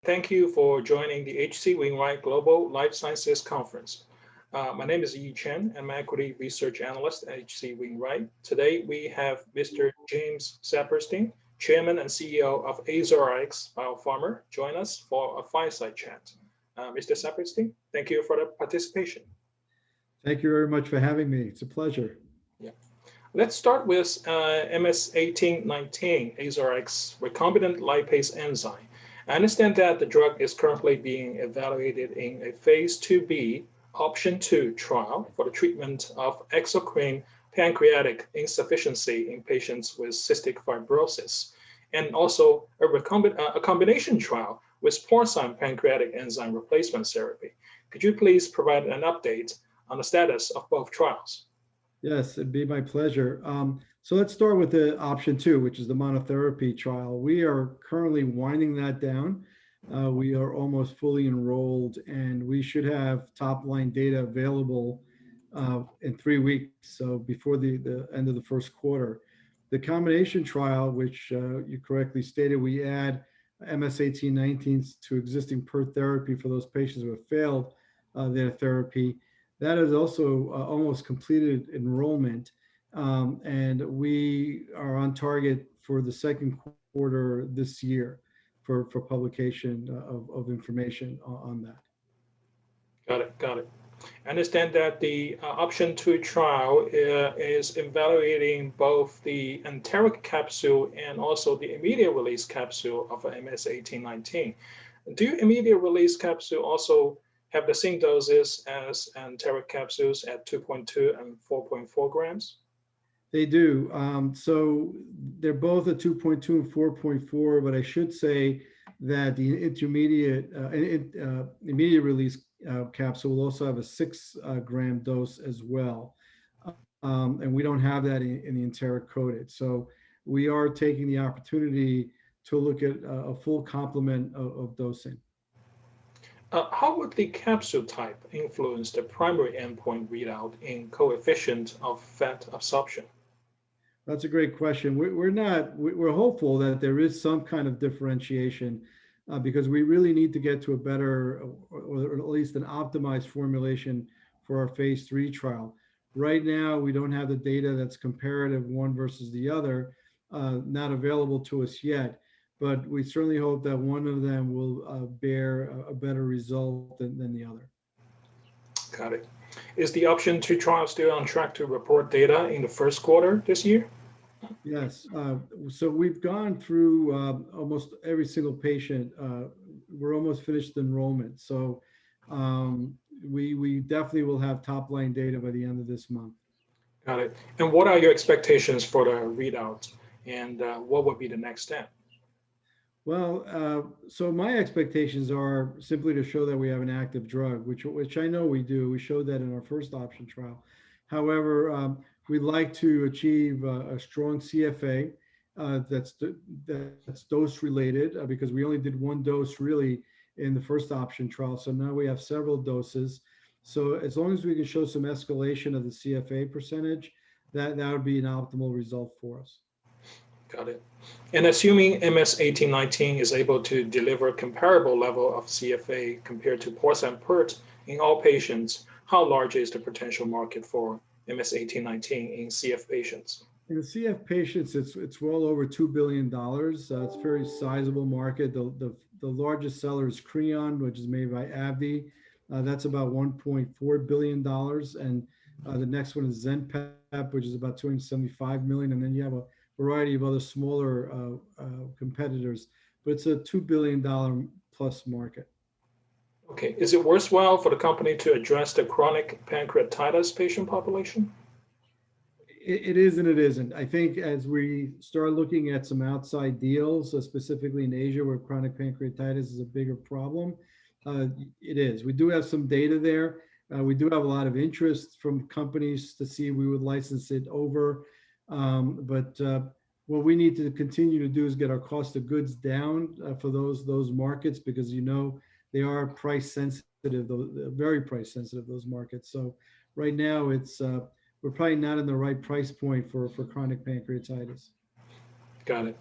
Thank you for joining the HC Wainwright Global Life Sciences Conference. My name is Chen, and I'm an equity research analyst at HC Wainwright. Today, we have Mr. James Sapirstein, Chairman and CEO of Azeroth X Biopharma, join us for a fireside chat. Mr. Sapirstein, thank you for the participation. Thank you very much for having me. It's a pleasure. Yeah. Let's start with MS1819, Azeroth X recombinant lipase enzyme. I understand that the drug is currently being evaluated in a phase 2B option 2 trial for the treatment of exocrine pancreatic insufficiency in patients with cystic fibrosis, and also a combination trial with porcine pancreatic enzyme replacement therapy. Could you please provide an update on the status of both trials? Yes, it'd be my pleasure. So let's start with the option 2, which is the monotherapy trial. We are currently winding that down. We are almost fully enrolled, and we should have top-line data available in 3 weeks, so before the end of the first quarter. The combination trial, which you correctly stated, we add MS1819 to existing PERT therapy for those patients who have failed their therapy. That is also almost completed enrollment, and we are on target for the second quarter this year for publication of information on that. Got it. I understand that the option 2 trial is evaluating both the enteric capsule and also the immediate release capsule of MS1819. Do immediate release capsule also have the same doses as enteric capsules at 2.2 and 4.4 grams? They do. So they're both at 2.2 and 4.4, but I should say that the intermediate immediate release capsule will also have a 6 gram dose as well. And we don't have that in the enteric coated. So we are taking the opportunity to look at a full complement of dosing. How would the capsule type influence the primary endpoint readout in coefficient of fat absorption? That's a great question. We're hopeful that there is some kind of differentiation because we really need to get to a better, or at least an optimized formulation for our phase 3 trial. Right now, we don't have the data that's comparative one versus the other, not available to us yet, but we certainly hope that one of them will bear a better result than the other. Got it. Is the option 2 trial still on track to report data in the first quarter this year? Yes. So we've gone through almost every single patient. We're almost finished enrollment. So we definitely will have top-line data by the end of this month. Got it. And what are your expectations for the readout? And what would be the next step? Well, so my expectations are simply to show that we have an active drug, which I know we do. We showed that in our first option trial. However, we'd like to achieve a strong CFA that's dose related because we only did one dose really in the first option trial. So now we have several doses. So as long as we can show some escalation of the CFA percentage, that would be an optimal result for us. Got it. And assuming MS1819 is able to deliver comparable level of CFA compared to porcine PERT in all patients, how large is the potential market for MS1819 in CF patients? In the CF patients, it's well over $2 billion. It's a very sizable market. The largest seller is Creon, which is made by AbbVie. That's about $1.4 billion. And the next one is Zenpep, which is about $275 million. And then you have a variety of other smaller competitors, but it's a $2 billion plus market. Okay, is it worthwhile for the company to address the chronic pancreatitis patient population? It is and it isn't. I think as we start looking at some outside deals, specifically in Asia where chronic pancreatitis is a bigger problem, it is. We do have some data there. We do have a lot of interest from companies to see if we would license it over. But what we need to continue to do is get our cost of goods down for those markets because they are price sensitive, very price sensitive, those markets. So right now we're probably not in the right price point for chronic pancreatitis. Got it.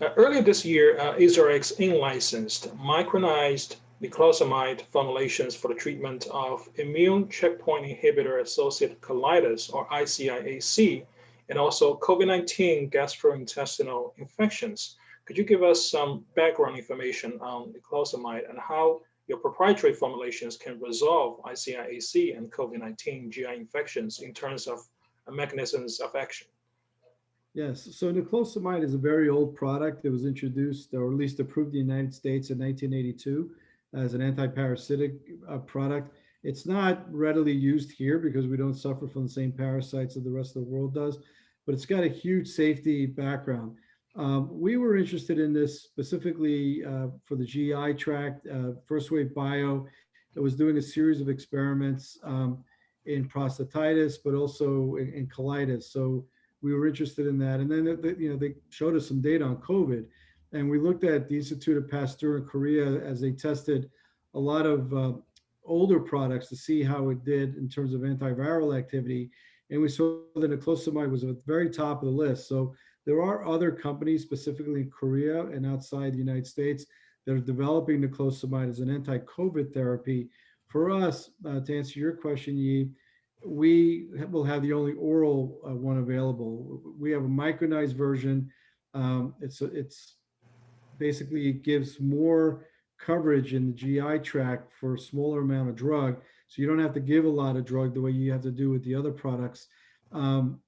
Earlier this year, Azeroth X in-licensed micronized niclosamide formulations for the treatment of immune checkpoint inhibitor associated colitis, or ICIAC, and also COVID-19 gastrointestinal infections. Could you give us some background information on niclosamide and how your proprietary formulations can resolve ICIAC and COVID-19 GI infections in terms of mechanisms of action? Yes, so niclosamide is a very old product. It was introduced or at least approved in the United States in 1982 as an antiparasitic product. It's not readily used here because we don't suffer from the same parasites that the rest of the world does, but it's got a huge safety background. We were interested in this specifically for the GI tract. First Wave Bio that was doing a series of experiments in prostatitis, but also in colitis. So we were interested in that. And then they showed us some data on COVID, and we looked at the Institute of Pasteur in Korea as they tested a lot of older products to see how it did in terms of antiviral activity. And we saw that niclosamide was at the very top of the list. So there are other companies, specifically in Korea and outside the United States, that are developing niclosamide as an anti-COVID therapy. For us, to answer your question, Yi, we will have the only oral one available. We have a micronized version. It's basically, it gives more coverage in the GI tract for a smaller amount of drug. So you don't have to give a lot of drug the way you have to do with the other products. And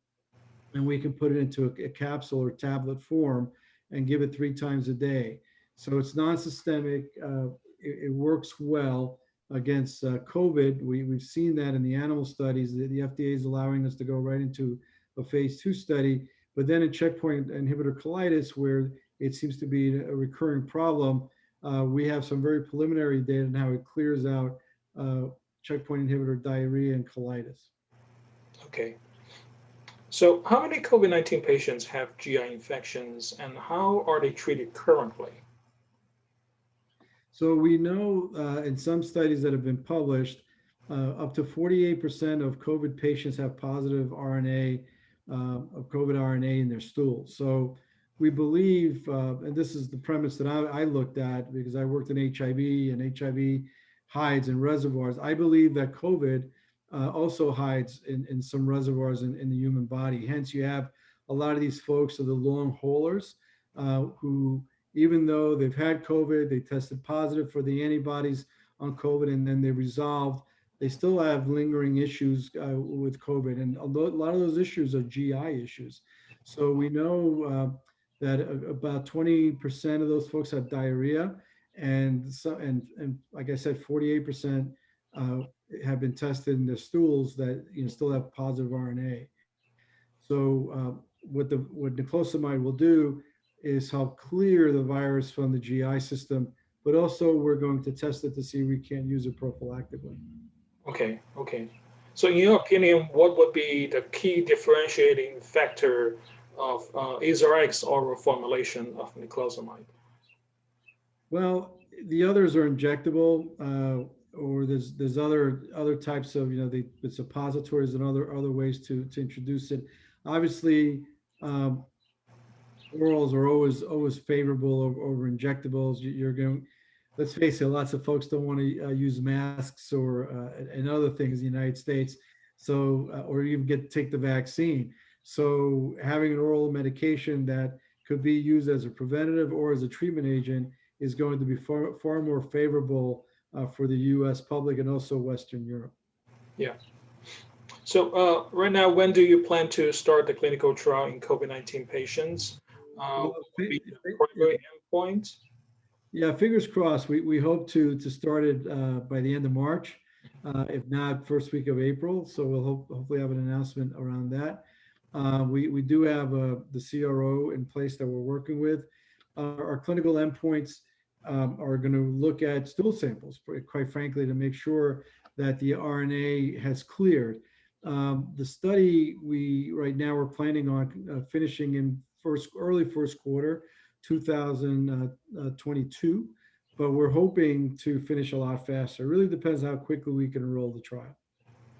we can put it into a capsule or tablet form and give it 3 times a day. So it's non-systemic. It works well against COVID. We've seen that in the animal studies. The FDA is allowing us to go right into a phase 2 study. But then in checkpoint inhibitor colitis, where it seems to be a recurring problem, we have some very preliminary data on how it clears out checkpoint inhibitor diarrhea and colitis. Okay. So how many COVID-19 patients have GI infections and how are they treated currently? So we know in some studies that have been published, up to 48% of COVID patients have positive RNA, of COVID RNA in their stool. So we believe, and this is the premise that I looked at because I worked in HIV, and HIV hides in reservoirs. I believe that COVID also hides in some reservoirs in the human body. Hence, you have a lot of these folks are the long haulers who, even though they've had COVID, they tested positive for the antibodies on COVID, and then they resolved, they still have lingering issues with COVID. And a lot of those issues are GI issues. So we know that about 20% of those folks have diarrhea, and like I said, 48% have been tested in their stools that still have positive RNA. So what niclosamide will do is help clear the virus from the GI system, but also we're going to test it to see if we can't use it prophylactically. Okay, okay. So in your opinion, what would be the key differentiating factor of Azeroth X oral formulation of niclosamide? Well, the others are injectable, or there's other types of the suppositories and other ways to introduce it. Obviously, orals are always favorable over injectables. You're going, let's face it, lots of folks don't want to use masks or and other things in the United States. So or even take the vaccine. So having an oral medication that could be used as a preventative or as a treatment agent is going to be far more favorable for the U.S. public and also Western Europe. Yeah. So right now, when do you plan to start the clinical trial in COVID-19 patients? Well, What would be the primary endpoint? yeah, fingers crossed. We hope to start it by the end of March, if not first week of April. So we'll hopefully have an announcement around that. We do have the CRO in place that we're working with. Our clinical endpoints are going to look at stool samples, quite frankly, to make sure that the RNA has cleared. The study right now we're planning on finishing in early first quarter 2022, but we're hoping to finish a lot faster. It really depends how quickly we can enroll the trial.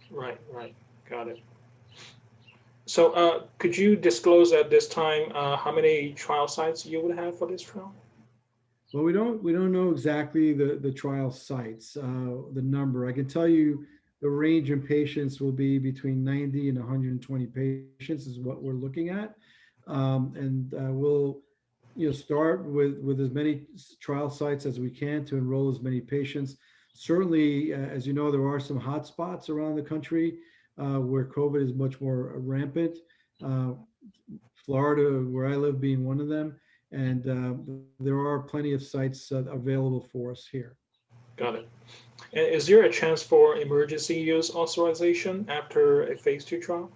Right, right. Got it. So could you disclose at this time how many trial sites you would have for this trial? Well, we don't know exactly the trial sites, the number. I can tell you the range in patients will be between 90 and 120 patients is what we're looking at. And we'll start with as many trial sites as we can to enroll as many patients. Certainly, as you know, there are some hot spots around the country where COVID is much more rampant. Uh, Florida, where I live, being one of them. And there are plenty of sites available for us here. Got it. And is there a chance for emergency use authorization after a phase 2 trial?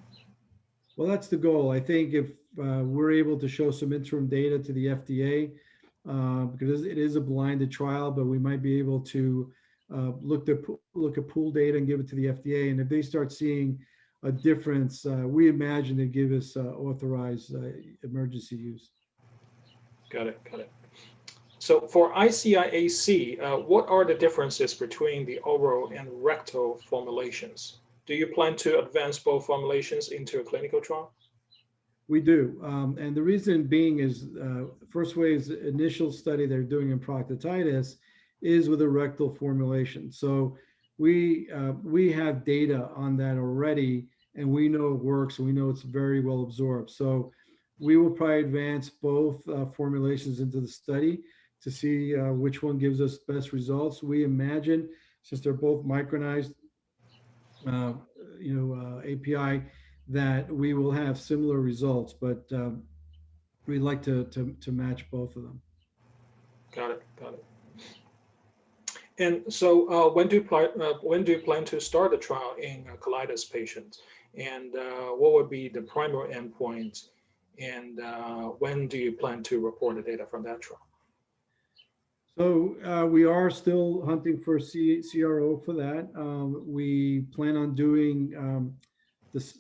Well, that's the goal. I think if we're able to show some interim data to the FDA, because it is a blinded trial, but we might be able to look at pool data and give it to the FDA. And if they start seeing a difference, we imagine they give us authorized emergency use. Got it. Got it. So for ICI-AC, what are the differences between the oral and rectal formulations? Do you plan to advance both formulations into a clinical trial? We do. And the reason being is, first way is the initial study they're doing in pancreatitis is with a rectal formulation. So we have data on that already, and we know it works, and we know it's very well absorbed. So we will probably advance both formulations into the study to see which one gives us best results. We imagine, since they're both micronized, API, that we will have similar results, but we'd like to match both of them. Got it. Got it. And so, when do you plan to start the trial in colitis patients? And what would be the primary endpoint? And when do you plan to report the data from that trial? So we are still hunting for CRO for that. We plan on doing this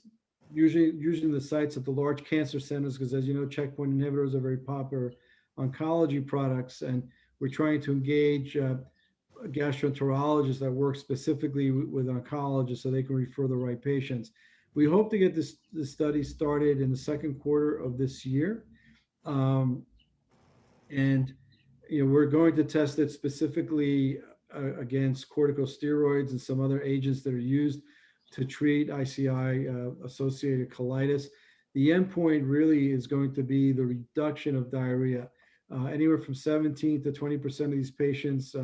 using the sites at the large cancer centers, because as you know, checkpoint inhibitors are very popular oncology products, and we're trying to engage gastroenterologists that work specifically with oncologists so they can refer the right patients. We hope to get this study started in the second quarter of this year. And we're going to test it specifically against corticosteroids and some other agents that are used to treat ICI associated colitis. The endpoint really is going to be the reduction of diarrhea. Anywhere from 17 to 20% of these patients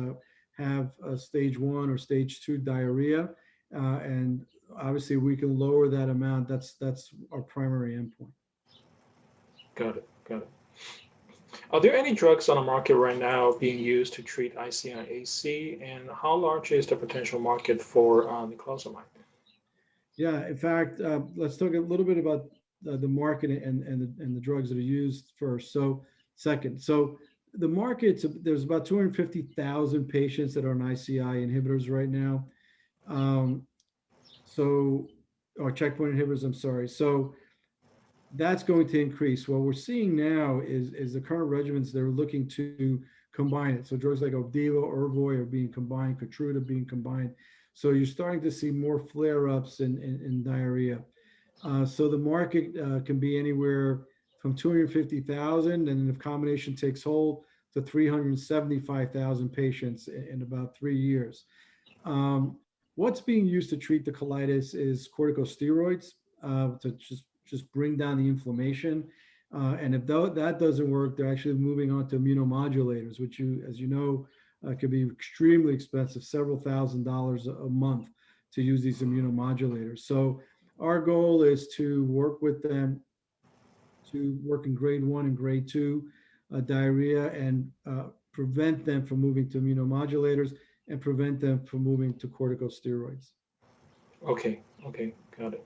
have stage 1 or stage 2 diarrhea. And obviously we can lower that amount. That's our primary endpoint. Got it. Got it. Are there any drugs on the market right now being used to treat ICI-AC, and how large is the potential market for niclosamide? Yeah, in fact, let's talk a little bit about the market and the drugs that are used first. So the market, there's about 250,000 patients that are on ICI inhibitors right now. Or checkpoint inhibitors, I'm sorry. So that's going to increase. What we're seeing now is the current regimens, they're looking to combine it. So drugs like Opdivo, Yervoy are being combined, Keytruda being combined. So you're starting to see more flare-ups in diarrhea. So the market can be anywhere from 250,000, and if combination takes hold, to 375,000 patients in about 3 years. What's being used to treat the colitis is corticosteroids to just bring down the inflammation. And if that doesn't work, they're actually moving on to immunomodulators, which as you know, could be extremely expensive, several $1,000s a month to use these immunomodulators. So our goal is to work with them to work in grade 1 and grade 2 diarrhea, and prevent them from moving to immunomodulators and prevent them from moving to corticosteroids. Okay, got it.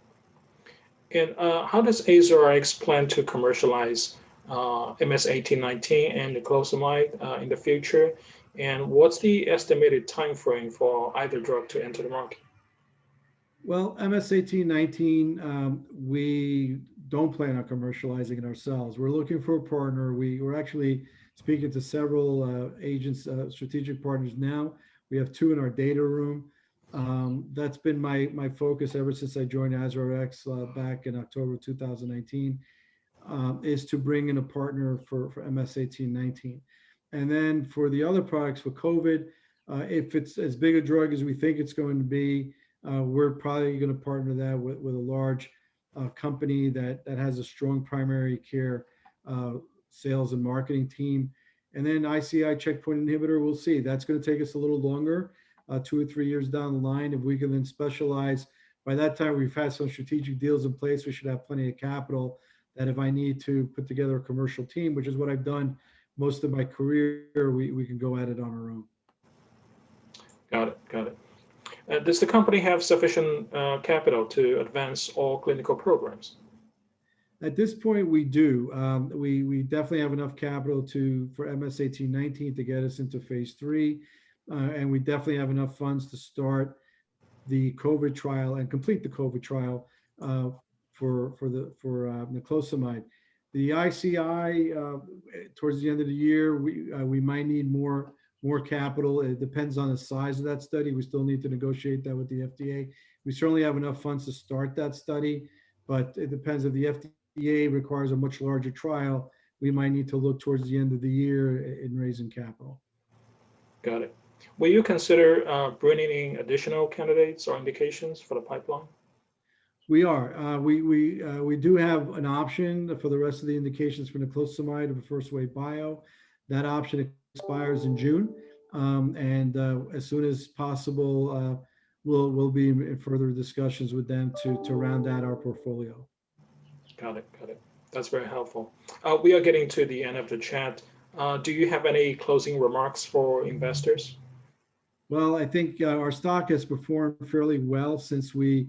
And how does Azeroth X plan to commercialize MS-1819 and niclosamide in the future? And what's the estimated time frame for either drug to enter the market? Well, MS-1819, we don't plan on commercializing it ourselves. We're looking for a partner. We're actually speaking to several agents, strategic partners now. We have 2 in our data room. That's been my focus ever since I joined Azeroth X back in October 2019, is to bring in a partner for MS-1819. And then for the other products for COVID, if it's as big a drug as we think it's going to be, we're probably going to partner that with a large company that has a strong primary care uh, sales and marketing team. And then ICI checkpoint inhibitor, we'll see. That's going to take us a little longer, 2 or 3 years down the line. If we can then specialize, by that time we've had some strategic deals in place, we should have plenty of capital that if I need to put together a commercial team, which is what I've done most of my career, we can go at it on our own. Got it. Got it. Does the company have sufficient capital to advance all clinical programs? At this point, we do. We definitely have enough capital for MS-1819 to get us into phase 3, and we definitely have enough funds to start the COVID trial and complete the COVID trial for niclosamide. The ICI towards the end of the year, we might need more capital. It depends on the size of that study. We still need to negotiate that with the FDA. We certainly have enough funds to start that study, but it depends if the FDA requires a much larger trial. We might need to look towards the end of the year in raising capital. Got it. Will you consider bringing in additional candidates or indications for the pipeline? We are. We do have an option for the rest of the indications for niclosamide of First Wave Bio. That option expires in June, and as soon as possible, we'll be in further discussions with them to round out our portfolio. Got it. Got it. That's very helpful. We are getting to the end of the chat. Do you have any closing remarks for investors? Well, I think our stock has performed fairly well since we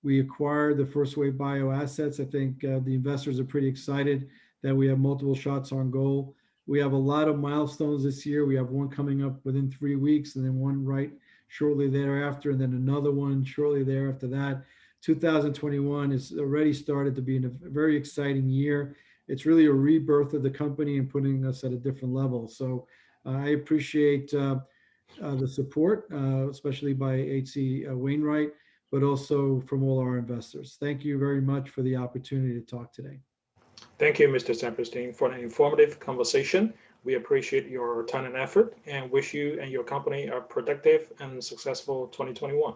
acquired the First Wave Bio assets. I think the investors are pretty excited that we have multiple shots on goal. We have a lot of milestones this year. We have one coming up within 3 weeks, and then one right shortly thereafter, and then another one shortly thereafter that. 2021 has already started to be a very exciting year. It's really a rebirth of the company and putting us at a different level. So I appreciate the support, especially by H.C. Wainwright, but also from all our investors. Thank you very much for the opportunity to talk today. Thank you, Mr. Sapirstein, for an informative conversation. We appreciate your time and effort and wish you and your company a productive and successful 2021.